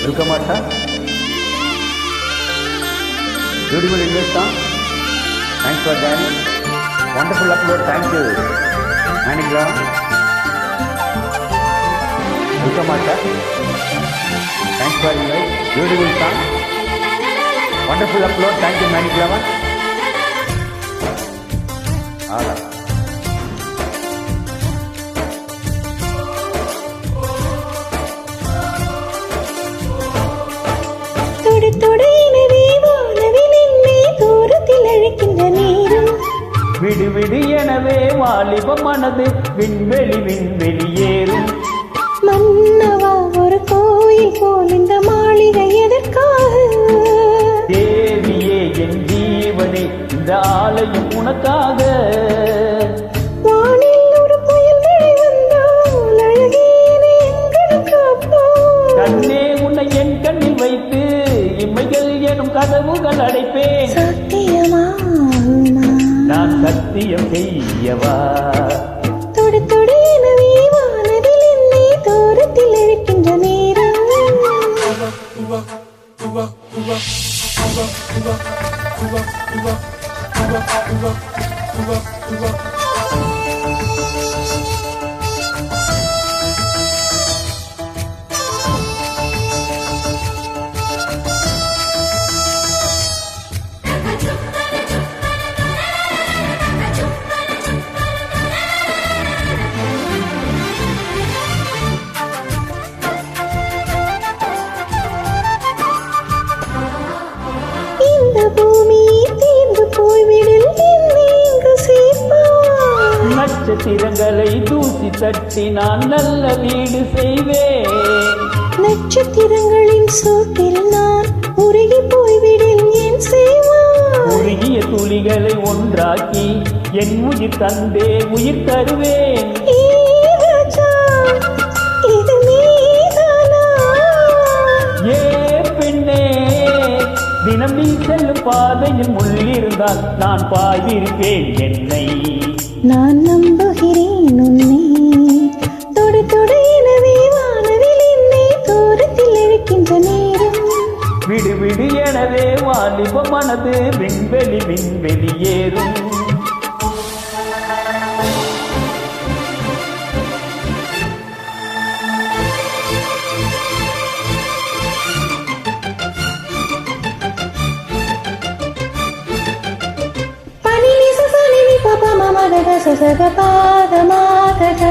Welcome, Asha. Beautiful English song. Thanks for joining. Wonderful upload. Thank you. Manigram. Welcome, Asha. Thanks for invite. Beautiful song. Wonderful upload. Thank you, Manigram. All right. விடு விடு எனவே வாலிப மனது விண்வெளி விண்வெளியேறும். மன்னவா ஒரு கோயில் போல் இந்த மாளிகை எதற்காக? தேவியே என் ஜீவனே இந்த ஆலயம் உனக்காக. வானில் ஒரு புயல் மழை வந்தால் அழகேனே எங்களுக்கு அப்பா. கண்ணே உன்னை என் கண்ணில் வைத்து இம்மைகள் எனும் கதவுகள் அடைப்பேன். சத்தியமா நான் சத்தியம் செய்யவா? தொடு தொடு எனவே வானவில் என்னை தூரத்தில் அழைக்கின்ற நேரம். நட்சத்திரங்களை தூசி தட்டி நான் நல்ல வீடு செய்வேன். நட்சத்திரங்களின் சோட்டில் நான் உருகி போய்விடில் ஏன் செய்வான்? உருகிய துளிகளை ஒன்றாக்கி என் உயிர் தந்தே உயிர் தருவேன். இது நீதானா? ஏ பெண்ணே, தினம் நீ செல்லும் பாதையில் முள்ளிருந்தால் நான் பாய்விருப்பேன் என்னை. நான் நம்புகிறேன் உன்னை. தொடு தொடு எனவே வானவில் என்னை தூரத்தில் அழைக்கின்ற நேரம். விடு விடு எனவே வாலிப மனது விண்வெளி விண்வெளியேறும். சக பாத மாதக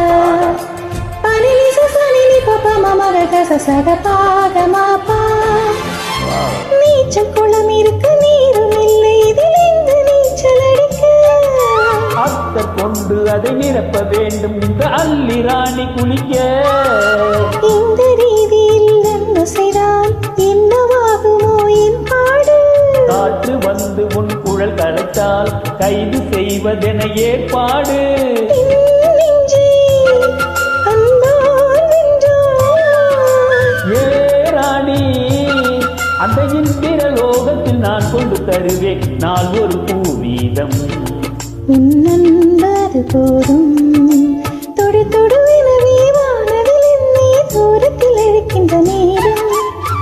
பனிலி சசனிலி பப மமரக சக பாத மாபா. நீச்சல் குளம் இருக்கு நீரும் இல்லை இதில் எங்கு நீச்சல் அடிக்க? அத்தர் கொண்டு அதை நிரப்ப வேண்டும் இந்த அல்லி ராணி குளிக்க. இந்த ரீதியில் என்ன செய்தால் என்னவாகுமோ என் பாடு? காற்று வந்து உன் குழல் கலைத்தால் கைது செய்வதென ஏற்பாடு. ஏ ராணி, அந்த இந்திர லோகத்தில் நான் கொண்டு தருவேன் நாள் ஒரு பூவீதம். உன்னன்பது போதும். தொடு தொடு எனவே வானவில் என்னை தூரத்தில் அழைக்கின்ற நேரம்.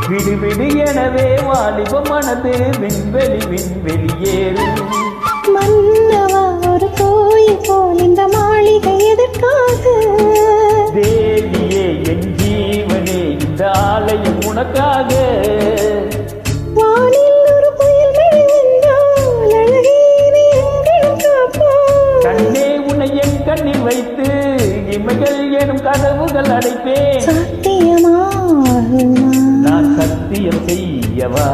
விடு விடு எனவே வாலிப மனது விண்வெளி விண்வெளியேறும். மன்னவா ஒரு கோயில் போல் இந்த மாளிகை எதற்காக? தேவியே என் ஜீவனே இந்த ஆலயம் உனக்காக. வானில் ஒரு புயல் மழை வந்தால் அழகேனே எங்களுக்கு அப்பா. கண்ணே உன்னை என் கண்ணில் வைத்து இமைகள் எனும் கதவுகள் அடைப்பேன். சத்தியமாகுமா? நான் சத்தியம் செய்யவா?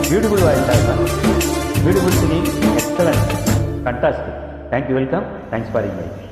Beautiful voice, beautiful singing, excellent, fantastic. Thank you, welcome. Thanks for inviting.